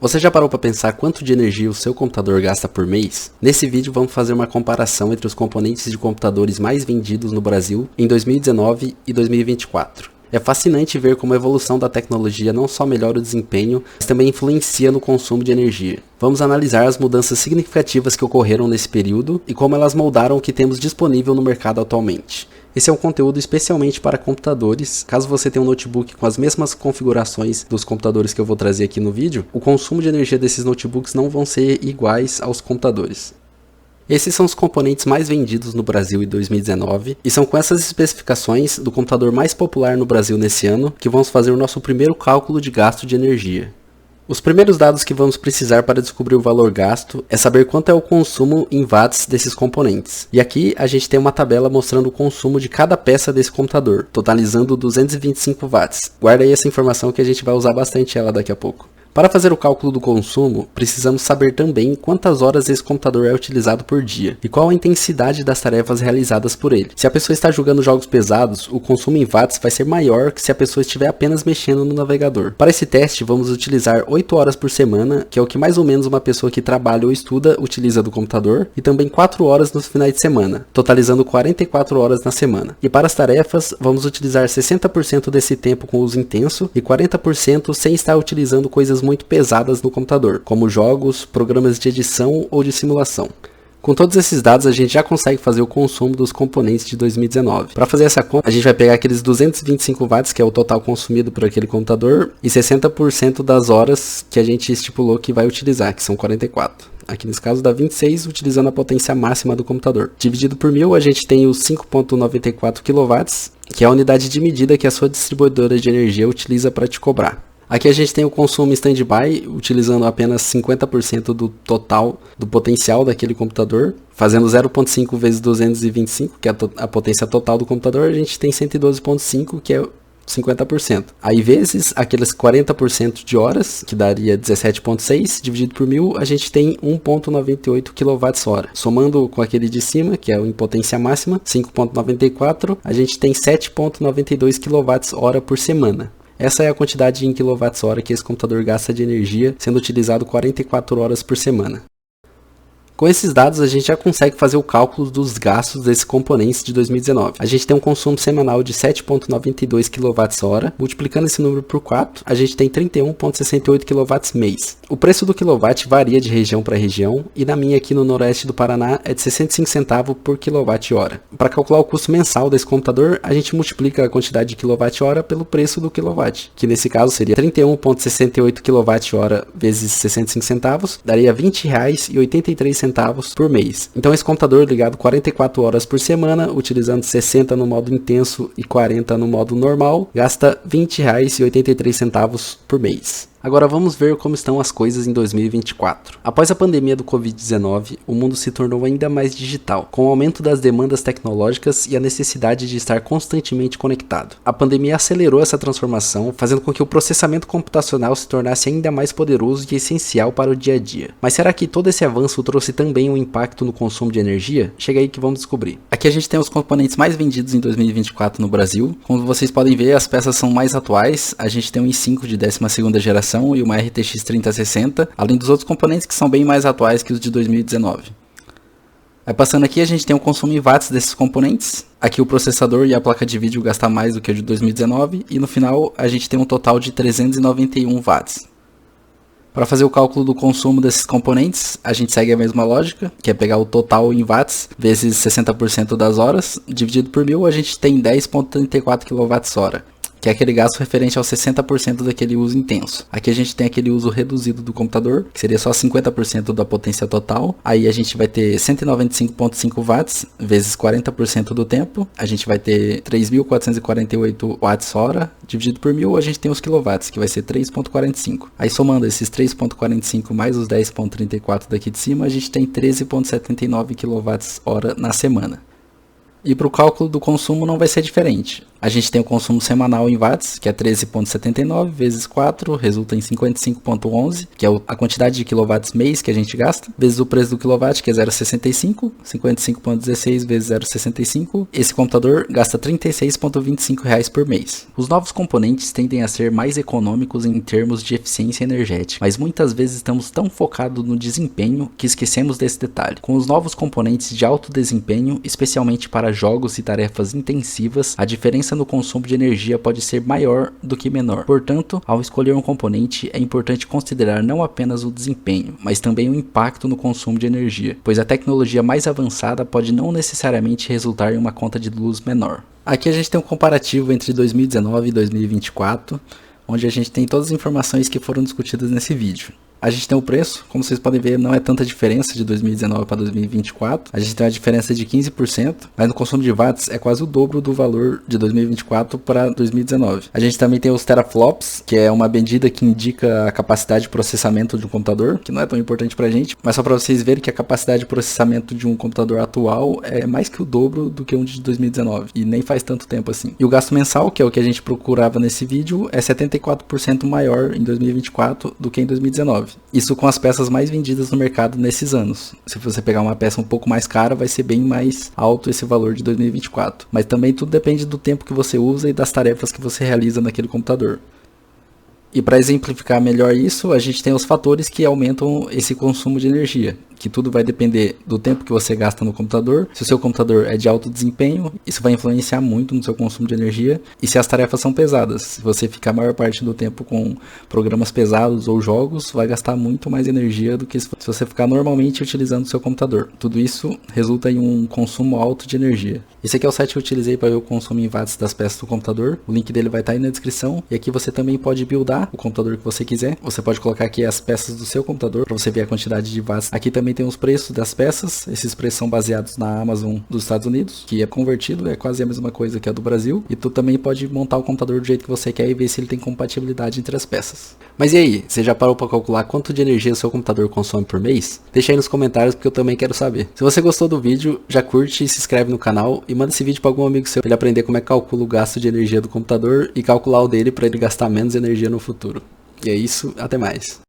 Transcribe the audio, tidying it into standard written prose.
Você já parou para pensar quanto de energia o seu computador gasta por mês? Nesse vídeo vamos fazer uma comparação entre os componentes de computadores mais vendidos no Brasil em 2019 e 2024. É fascinante ver como a evolução da tecnologia não só melhora o desempenho, mas também influencia no consumo de energia. Vamos analisar as mudanças significativas que ocorreram nesse período e como elas moldaram o que temos disponível no mercado atualmente. Esse é um conteúdo especialmente para computadores. Caso você tenha um notebook com as mesmas configurações dos computadores que eu vou trazer aqui no vídeo, o consumo de energia desses notebooks não vão ser iguais aos computadores. Esses são os componentes mais vendidos no Brasil em 2019 e são com essas especificações do computador mais popular no Brasil nesse ano que vamos fazer o nosso primeiro cálculo de gasto de energia. Os primeiros dados que vamos precisar para descobrir o valor gasto é saber quanto é o consumo em watts desses componentes. E aqui a gente tem uma tabela mostrando o consumo de cada peça desse computador, totalizando 225 watts. Guarda aí essa informação que a gente vai usar bastante ela daqui a pouco. Para fazer o cálculo do consumo, precisamos saber também quantas horas esse computador é utilizado por dia e qual a intensidade das tarefas realizadas por ele. Se a pessoa está jogando jogos pesados, o consumo em watts vai ser maior que se a pessoa estiver apenas mexendo no navegador. Para esse teste, vamos utilizar 8 horas por semana, que é o que mais ou menos uma pessoa que trabalha ou estuda utiliza do computador, e também 4 horas nos finais de semana, totalizando 44 horas na semana. E para as tarefas, vamos utilizar 60% desse tempo com uso intenso e 40% sem estar utilizando coisas muito pesadas no computador, como jogos, programas de edição ou de simulação. Com todos esses dados, a gente já consegue fazer o consumo dos componentes de 2019. Para fazer essa conta, a gente vai pegar aqueles 225 watts, que é o total consumido por aquele computador, e 60% das horas que a gente estipulou que vai utilizar, que são 44. Aqui nesse caso dá 26, utilizando a potência máxima do computador. Dividido por 1000, a gente tem os 5,94 kW, que é a unidade de medida que a sua distribuidora de energia utiliza para te cobrar. Aqui a gente tem o consumo em standby, utilizando apenas 50% do total do potencial daquele computador, fazendo 0,5 vezes 225, que é a potência total do computador, a gente tem 112,5, que é 50%. Aí vezes aqueles 40% de horas, que daria 17,6, dividido por 1000, a gente tem 1,98 kWh. Somando com aquele de cima, que é o em potência máxima, 5,94, a gente tem 7,92 kWh por semana. Essa é a quantidade em kWh que esse computador gasta de energia, sendo utilizado 44 horas por semana. Com esses dados, a gente já consegue fazer o cálculo dos gastos desses componentes de 2019. A gente tem um consumo semanal de 7,92 kWh. Multiplicando esse número por 4, a gente tem 31,68 kW mês. O preço do quilowatt varia de região para região, e na minha aqui no noroeste do Paraná é de 65 centavos por kWh. Para calcular o custo mensal desse computador, a gente multiplica a quantidade de kWh pelo preço do kilowatt, que nesse caso seria 31,68 kWh vezes 65 centavos, daria R$ 20,83 por mês. Então esse computador ligado 44 horas por semana, utilizando 60 no modo intenso e 40 no modo normal, gasta R$ 20,83 por mês. Agora vamos ver como estão as coisas em 2024. Após a pandemia do Covid-19, o mundo se tornou ainda mais digital, com o aumento das demandas tecnológicas e a necessidade de estar constantemente conectado. A pandemia acelerou essa transformação, fazendo com que o processamento computacional se tornasse ainda mais poderoso e essencial para o dia a dia. Mas será que todo esse avanço trouxe também um impacto no consumo de energia? Chega aí que vamos descobrir. Aqui a gente tem os componentes mais vendidos em 2024 no Brasil. Como vocês podem ver, as peças são mais atuais. A gente tem um i5 de 12ª geração e uma RTX 3060, além dos outros componentes que são bem mais atuais que os de 2019. Aí passando aqui, a gente tem o consumo em watts desses componentes. Aqui o processador e a placa de vídeo gastam mais do que o de 2019, e no final a gente tem um total de 391 watts. Para fazer o cálculo do consumo desses componentes, a gente segue a mesma lógica, que é pegar o total em watts vezes 60% das horas, dividido por 1000, a gente tem 10,34 kWh. Que é aquele gasto referente aos 60% daquele uso intenso. Aqui a gente tem aquele uso reduzido do computador, que seria só 50% da potência total. Aí a gente vai ter 195,5 watts vezes 40% do tempo. A gente vai ter 3.448 watts hora. Dividido por 1000, a gente tem os quilowatts, que vai ser 3,45. Aí somando esses 3,45 mais os 10,34 daqui de cima, a gente tem 13,79 kWh na semana. E para o cálculo do consumo não vai ser diferente. A gente tem o consumo semanal em watts, que é 13,79 vezes 4, resulta em 55,11, que é a quantidade de quilowatts mês que a gente gasta, vezes o preço do quilowatt, que é 0,65, 55,16 vezes 0,65. Esse computador gasta R$ 36,25 por mês. Os novos componentes tendem a ser mais econômicos em termos de eficiência energética, mas muitas vezes estamos tão focados no desempenho que esquecemos desse detalhe. Com os novos componentes de alto desempenho, especialmente para jogos e tarefas intensivas, a diferença no consumo de energia pode ser maior do que menor. Portanto, ao escolher um componente, é importante considerar não apenas o desempenho, mas também o impacto no consumo de energia, pois a tecnologia mais avançada pode não necessariamente resultar em uma conta de luz menor. Aqui a gente tem um comparativo entre 2019 e 2024, onde a gente tem todas as informações que foram discutidas nesse vídeo. A gente tem o preço, como vocês podem ver, não é tanta diferença de 2019 para 2024. A gente tem uma diferença de 15%, mas no consumo de watts é quase o dobro do valor de 2024 para 2019. A gente também tem os teraflops, que é uma medida que indica a capacidade de processamento de um computador, que não é tão importante para a gente, mas só para vocês verem que a capacidade de processamento de um computador atual é mais que o dobro do que um de 2019, e nem faz tanto tempo assim. E o gasto mensal, que é o que a gente procurava nesse vídeo, é 74% maior em 2024 do que em 2019. Isso com as peças mais vendidas no mercado nesses anos. Se você pegar uma peça um pouco mais cara, vai ser bem mais alto esse valor de 2024. Mas também tudo depende do tempo que você usa e das tarefas que você realiza naquele computador. E para exemplificar melhor isso, a gente tem os fatores que aumentam esse consumo de energia, que tudo vai depender do tempo que você gasta no computador. Se o seu computador é de alto desempenho, isso vai influenciar muito no seu consumo de energia. E se as tarefas são pesadas, se você ficar a maior parte do tempo com programas pesados ou jogos, vai gastar muito mais energia do que se você ficar normalmente utilizando o seu computador. Tudo isso resulta em um consumo alto de energia. Esse aqui é o site que eu utilizei para ver o consumo em watts das peças do computador. O link dele vai estar aí na descrição. E aqui você também pode buildar o computador que você quiser. Você pode colocar aqui as peças do seu computador para você ver a quantidade de watts. Aqui também tem os preços das peças. Esses preços são baseados na Amazon dos Estados Unidos, que é convertido, é quase a mesma coisa que a do Brasil. E tu também pode montar o computador do jeito que você quer e ver se ele tem compatibilidade entre as peças. Mas e aí, você já parou para calcular quanto de energia o seu computador consome por mês? Deixa aí nos comentários porque eu também quero saber. Se você gostou do vídeo, já curte e se inscreve no canal e manda esse vídeo para algum amigo seu para ele aprender como é que calcula o gasto de energia do computador e calcular o dele para ele gastar menos energia no futuro. E é isso, até mais.